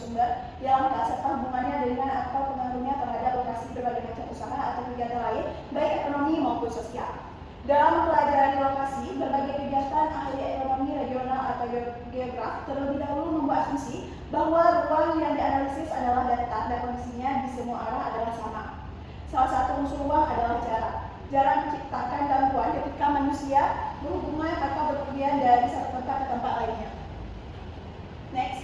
sumber yang tak serta hubungannya dengan atau pengaruhnya terhadap lokasi berbagai macam usaha atau kegiatan lain, baik ekonomi maupun sosial. Dalam pelajaran lokasi, berbagai kegiatan ahli ekonomi regional atau geograf terlebih dahulu membuat asumsi bahwa ruang yang dianalisis adalah datar dan kondisinya di semua arah adalah sama. Salah satu unsur ruang adalah jarak. Jarak menciptakan gangguan ketika manusia berhubungan atau berpergian dari satu tempat ke tempat lainnya. Next.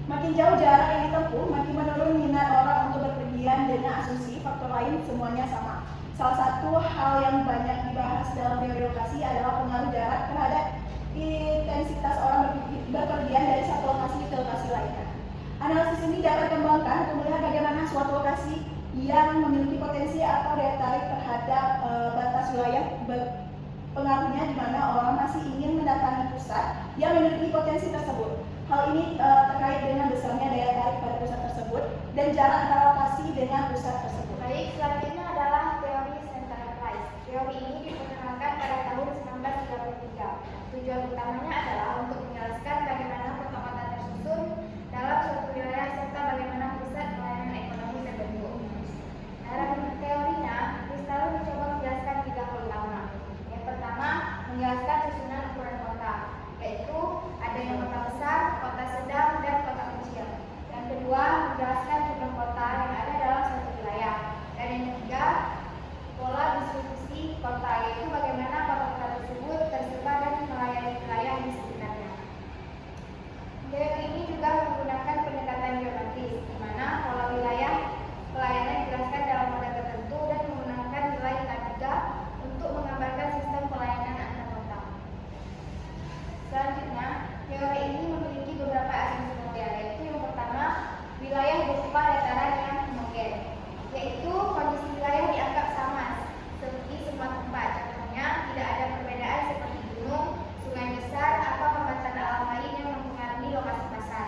Makin jauh jarak yang ditempuh, makin menurun minat orang untuk berpergian dengan asumsi faktor lain semuanya sama. Salah satu hal yang banyak dibahas dalam teori lokasi adalah pengaruh jarak terhadap intensitas orang berpergian dari satu lokasi ke lokasi lainnya. Analisis ini dapat dikembangkan untuk melihat bagaimana suatu lokasi yang memiliki potensi atau daya tarik terhadap batas wilayah pengaruhnya di mana orang masih ingin mendatangi pusat yang memiliki potensi tersebut. Hal ini terkait dengan besarnya daya tarik pada pusat tersebut dan jarak antara lokasi dengan pusat tersebut. Baik, selanjutnya adalah teori Central Price. Teori ini diperkenalkan pada tahun 1933. Tujuan utamanya adalah untuk menjelaskan bagaimana kota-kota tersusun dalam suatu wilayah serta bagaimana pusat pelayanan ekonomi terbentuk. Dalam teorinya, Risto mencoba menjelaskan 3 hal utama. Yang pertama, menjelaskan susunan ukuran kota, yaitu adanya kota besar, kota sedang, dan kota kecil. Yang kedua, menjelaskan jumlah kota yang ada dalam suatu wilayah. Dan yang ketiga, pola distribusi kota, yaitu bagaimana kota-kota tersebut tersebar dan melayani wilayah di sekitarnya. Teori ini juga menggunakan pendekatan geografis, di mana pola wilayah pelayanan dijelaskan dalam model tertentu dan menggunakan nilai K3 untuk menggambarkan sistem pelayanan antar kota. Selanjutnya, teori ini memiliki beberapa asumsi model, yaitu yang pertama, wilayah berupa dataran yang homogen, yaitu kondisi wilayah dianggap sama seperti semua tempat. Contohnya, tidak ada perbedaan seperti gunung, sungai besar, atau hambatan alam lain yang mempengaruhi lokasi pasar.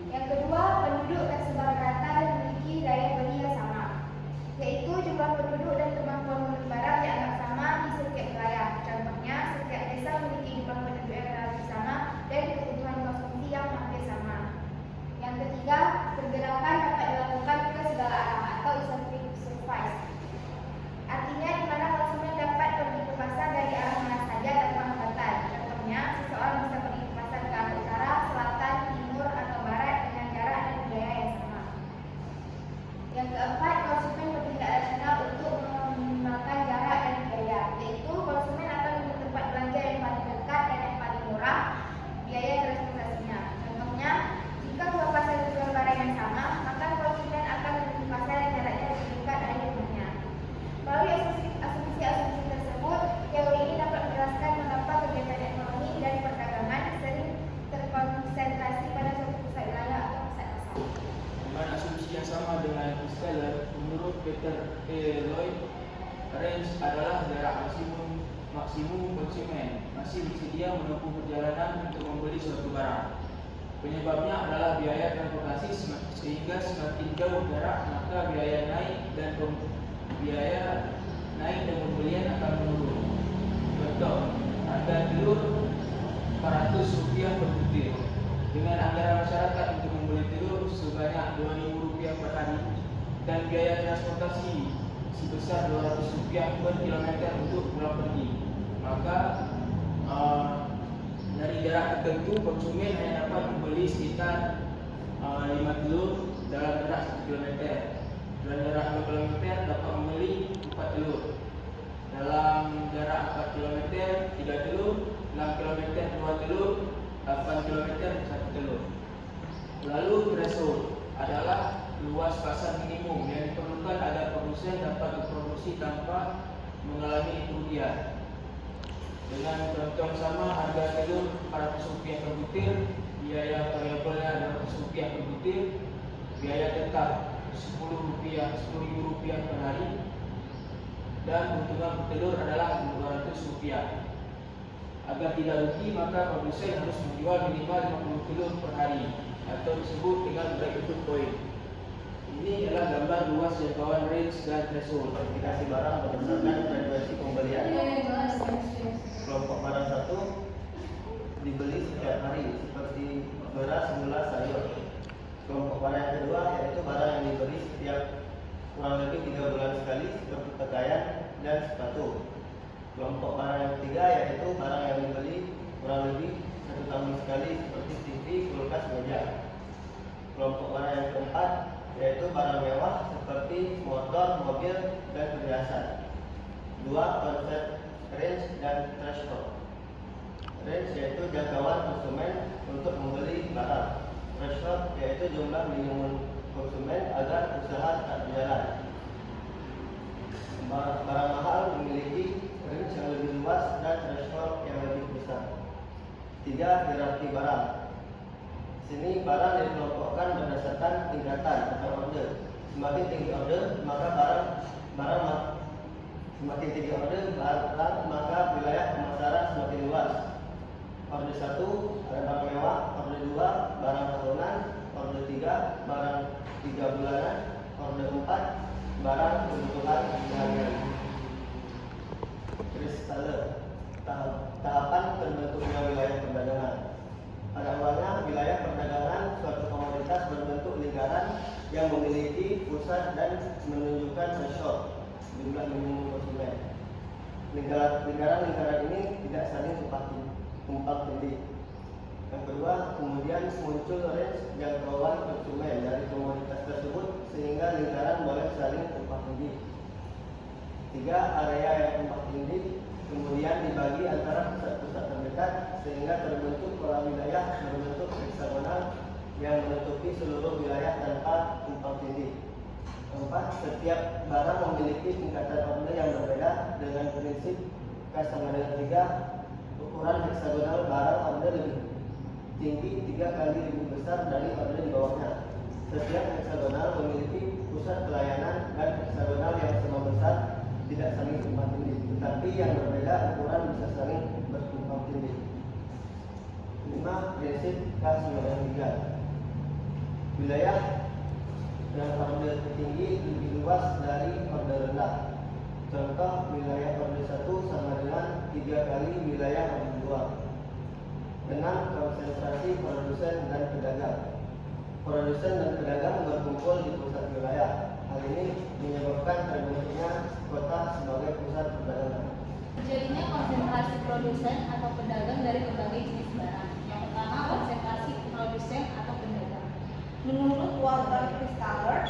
Yang kedua, penduduk tersebar rata dan memiliki daya beli yang sama, yaitu jumlah penduduk dan kemampuan membeli barang dianggap sama di setiap wilayah. Contohnya, setiap desa memiliki jumlah penduduk yang relatif sama dan kebutuhan konsumsi yang hampir sama. Yang ketiga, pergerakan dapat dilakukan ke segala arah atau isometric surface. Artinya, di mana konsumen dapat pergi ke pasar dari arah mana saja tanpa hambatan. Contohnya, seseorang bisa pergi ke pasar ke arah utara, selatan, timur, atau barat dengan jarak dan biaya yang sama. Yang keempat, konsumen bertindak rasional untuk meminimalkan jarak dan biaya, yaitu konsumen akan memilih tempat belanja yang paling dekat dan yang paling murah biaya transportasinya. Contohnya, jika dua pasar menjual barang yang sama, maka konsumen akan memilih pasar yang jaraknya lebih dekat dari rumahnya. Melalui asumsi-asumsi tersebut, teori ini dapat menjelaskan mengapa kegiatan ekonomi dan perdagangan sering terkonsentrasi pada suatu pusat wilayah atau pusat pasar. Dengan asumsi yang sama dengan Steller, menurut Peter E. Lloyd, range adalah jarak maksimum konsumen masih bersedia menempuh perjalanan untuk membeli suatu barang. Penyebabnya adalah biaya transportasi, sehingga semakin jauh jarak maka biaya naik dan pembelian akan menurun. Contoh, harga telur Rp400 per butir. Dengan anggaran masyarakat untuk membeli telur sebanyak Rp2.000 per hari dan biaya transportasi sebesar Rp200 per kilometer untuk pulang pergi, maka dari jarak tertentu konsumen hanya dapat membeli sekitar 5 telur dalam jarak 1 km. Dalam jarak 2 km dapat membeli 4 telur. Dalam jarak 4 km 3 telur, 6 km 2 telur, 8 km 1 telur. Lalu threshold adalah luas pasar minimum yang diperlukan agar produsen dapat berproduksi tanpa mengalami kerugian. Dengan contoh sama, harga telur Rp400 per butir, biaya variabelnya Rp200 per butir, biaya tetap Rp10.000 per hari, dan keuntungan per telur adalah Rp200. Agar tidak rugi, maka produsen harus menjual minimal 50 telur per hari, atau disebut dengan break-even point. Ini adalah gambar luas jangkauan range dan threshold. Verifikasi barang berdasarkan frekuensi pembelian. Kelompok barang 1 dibeli setiap hari beras, gula, sayur. Kelompok barang yang kedua yaitu barang yang dibeli setiap kurang lebih 3 bulan sekali seperti pakaian dan sepatu. Kelompok barang yang ketiga yaitu barang yang dibeli kurang lebih 1 tahun sekali seperti TV, kulkas, meja. Kelompok barang yang keempat yaitu barang mewah seperti motor, mobil, dan perhiasan. 2. Konsep range dan threshold. Range yaitu jangkauan konsumen untuk membeli barang. Threshold yaitu jumlah minimum konsumen agar usaha tetap berjalan. Barang mahal memiliki range yang lebih luas dan threshold yang lebih besar. 3. Hierarki barang. Sini barang dikelompokkan berdasarkan tingkatan atau order. Semakin tinggi order, maka semakin tinggi order barang, maka wilayah pemasaran semakin luas. Order 1 ada barang mewah, order 2 barang tahunan, order 3 barang 3 bulanan, order 4 barang kebutuhan harian. Tahapan terbentuknya wilayah perdagangan. Pada awalnya wilayah perdagangan suatu komoditas berbentuk lingkaran yang memiliki pusat dan menunjukkan threshold jumlah minimum konsumen. Lingkaran ini tidak saling tumpang tindih. Yang kedua, kemudian muncul range jangkauan konsumen dari komoditas tersebut sehingga lingkaran boleh saling tumpang tindih. 3. Area yang tumpang tindih kemudian dibagi antara pusat-pusat terdekat sehingga terbentuk pola wilayah berbentuk heksagonal yang menutupi seluruh wilayah tanpa tumpang tindih. 4. Setiap barang memiliki tingkatan order yang berbeda dengan prinsip K sama dengan 3. Ukuran heksagonal barang order lebih tinggi 3 kali lebih besar dari order di bawahnya. Setiap heksagonal memiliki pusat pelayanan dan heksagonal yang sama besar tidak saling tumpang tindih, tetapi yang berbeda ukuran bisa saling bertumpang tindih. 5. Prinsip K sama dengan 3. Wilayah dan order tertinggi lebih luas dari order rendah. Contoh, wilayah order 1 sama dengan 3 kali wilayah order 2. 6. Konsentrasi produsen dan pedagang. Produsen dan pedagang berkumpul di pusat wilayah. Hal ini menyebabkan terbentuknya kota sebagai pusat perdagangan. Terjadinya konsentrasi produsen atau pedagang dari berbagai jenis barang. Yang pertama, konsentrasi produsen atau pedagang. Menurut Walter Christaller,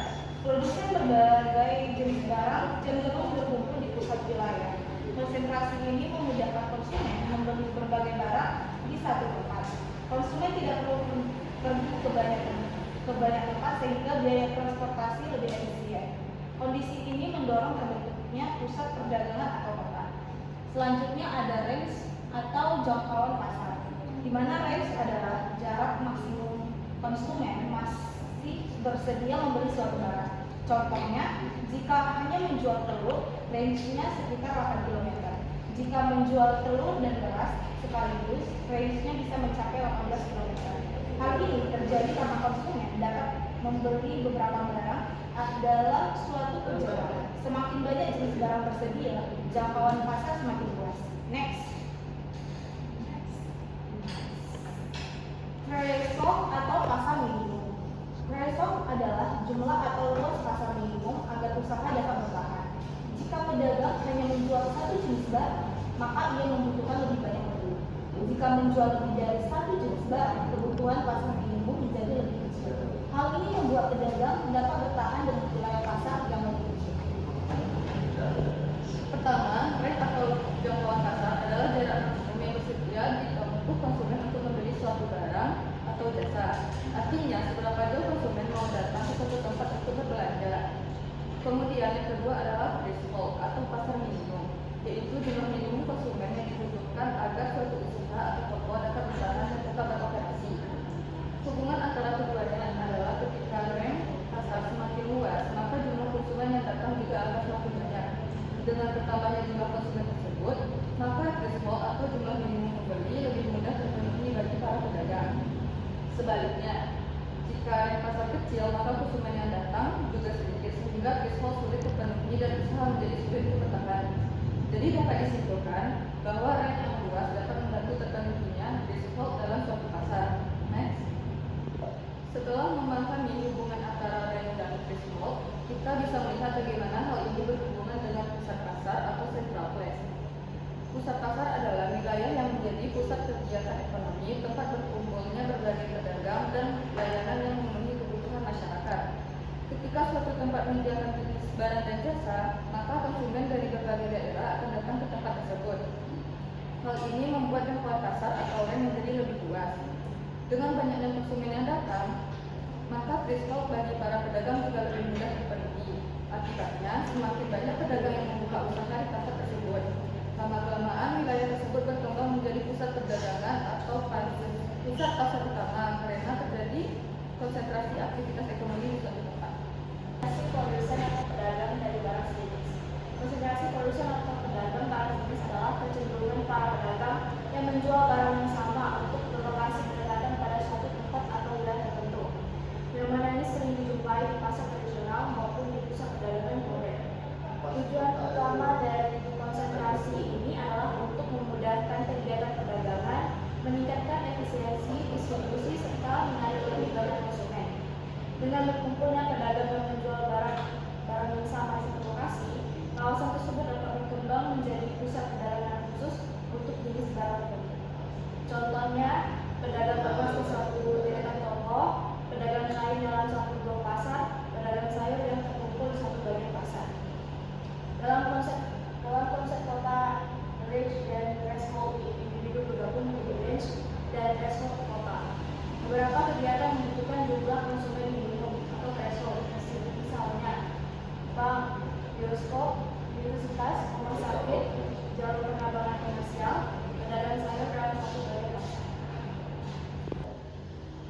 produsen berbagai jenis barang cenderung berkumpul di pusat wilayah. Konsentrasi ini memudahkan konsumen membeli berbagai barang di satu tempat. Konsumen tidak perlu pergi ke banyak tempat sehingga biaya transportasi lebih efisien. Kondisi ini mendorong terbentuknya pusat perdagangan atau kota. Selanjutnya ada range atau jangkauan pasar, di mana range adalah jarak maksimum konsumen masih bersedia membeli suatu barang. Contohnya, jika hanya menjual telur, range-nya sekitar 8 km. Jika menjual telur dan beras sekaligus, range-nya bisa mencapai 18 km. Hal ini terjadi karena konsumen dapat membeli beberapa barang dalam suatu perjalanan. Semakin banyak jenis barang tersedia, jangkauan pasar semakin luas. Next. Threshold atau pasar minimum. Threshold adalah jumlah atau luas pasar minimum agar usaha dapat bertahan. Jika pedagang hanya menjual satu jenis barang, maka ia membutuhkan lebih banyak pembeli. Jika menjual lebih dari satu jenis barang, kebutuhan pasar minimum menjadi lebih kecil. Hal ini membuat pedagang dapat bertahan dengan wilayah pasar yang lebih kecil. Pertama, range atau jangkauan pasar adalah jarak maksimum yang bersedia ditempuh konsumen untuk membeli suatu barang atau jasa. Artinya, seberapa jauh konsumen mau datang ke suatu tempat untuk berbelanja. Kemudian yang kedua adalah threshold atau pasar minimum, yaitu jumlah minimum konsumen yang dibutuhkan agar suatu usaha atau toko dapat bertahan dan tetap beroperasi. Hubungan antara keduanya adalah ketika range pasar semakin luas, maka jumlah konsumen yang datang juga akan semakin banyak. Dengan bertambahnya jumlah konsumen tersebut, maka threshold atau jumlah minimum pembeli lebih mudah terpenuhi bagi para pedagang. Sebaliknya, jika range pasar kecil, maka konsumen yang datang juga sedikit sehingga threshold sulit terpenuhi dan usaha menjadi sulit untuk bertahan. Jadi dapat disimpulkan bahwa range yang luas dapat membantu terpenuhinya threshold dalam suatu pasar. Next. setelah memahami hubungan antara rent dan threshold, kita bisa melihat bagaimana hal ini berhubungan dengan pusat pasar atau central place. Pusat pasar adalah wilayah yang menjadi pusat kegiatan ekonomi, tempat berkumpulnya berbagai pedagang dan layanan yang memenuhi kebutuhan masyarakat. Ketika suatu tempat menyediakan jenis barang dan jasa, maka konsumen dari berbagai daerah akan datang ke tempat tersebut. Hal ini membuat jangkauan pasar atau rent menjadi lebih luas. Dengan banyaknya konsumen yang datang, maka threshold bagi para pedagang juga lebih mudah dipenuhi. Akibatnya, semakin banyak pedagang yang membuka usaha di tempat tersebut. Lama-kelamaan, wilayah tersebut berkembang menjadi pusat perdagangan atau pusat pasar utama karena terjadi konsentrasi aktivitas ekonomi di suatu tempat. Konsentrasi produsen atau pedagang dari barang sejenis. Konsentrasi produsen atau pedagang barang sejenis adalah kecenderungan para pedagang yang menjual barang yang sama untuk berlokasi berdekatan pada suatu tempat atau wilayah tertentu. Fenomena ini sering dijumpai di pasar tradisional maupun di pusat perdagangan modern. Tujuan utama dari konsentrasi ini adalah untuk memudahkan kegiatan perdagangan, meningkatkan efisiensi distribusi serta menarik lebih banyak konsumen. Dengan berkumpulnya pedagang yang menjual barang yang sama di satu lokasi, kawasan tersebut dapat berkembang menjadi pusat perdagangan khusus untuk jenis barang tertentu. Contohnya, pedagang lepas di suatu deretan toko, pedagang lain dalam suatu blok pasar, pedagang sayur yang terkumpul di satu bagian pasar. Dalam konsep kota, range dan threshold individu bergabung menjadi range dan threshold kota. Beberapa kegiatan membutuhkan jumlah konsumen minimum atau threshold, misalnya bank, bioskop, universitas, rumah sakit, jalur penerbangan komersial, pedagang sayur dalam satu bagian pasar.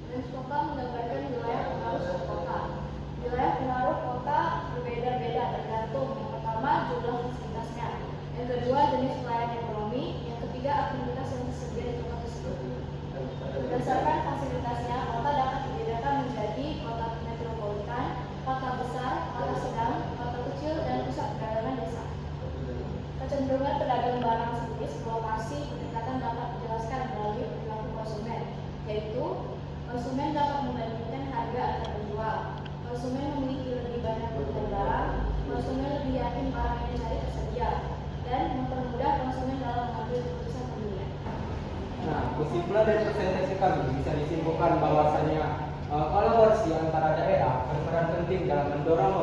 Range kota menggambarkan wilayah pengaruh suatu kota. Wilayah pengaruh kota berbeda-beda tergantung yang pertama jumlah fasilitasnya, yang kedua jenis pelayanan ekonomi, yang ketiga aktivitas yang tersedia di tempat tersebut. Berdasarkan fasilitasnya, kota dapat dibedakan menjadi kota metropolitan, kota besar, kota sedang, kota kecil, dan pusat perdagangan desa. Kecenderungan pedagang barang sejenis berlokasi berdekatan dapat dijelaskan melalui perilaku konsumen, yaitu konsumen dapat membandingkan harga antar penjual. Konsumen memiliki lebih banyak pilihan barang, konsumen lebih yakin barang yang dicari tersedia, dan mempermudah konsumen dalam mengambil keputusan pembelian. Nah, kesimpulan dari presentasi kami bisa disimpulkan bahwasanya kolaborasi antara daerah berperan penting dalam mendorong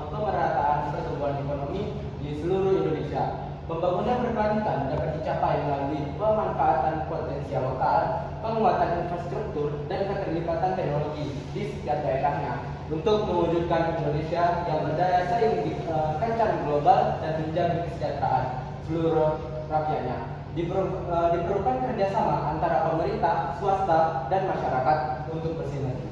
pemerataan pertumbuhan ekonomi di seluruh Indonesia. Pembangunan berkelanjutan dapat dicapai melalui pemanfaatan potensial lokal, penguatan infrastruktur, dan keterlibatan teknologi di setiap daerahnya untuk mewujudkan Indonesia yang berdaya saing di kancah global dan menjamin kesejahteraan seluruh rakyatnya. Diperlukan kerjasama antara pemerintah, swasta, dan masyarakat untuk bersinergi.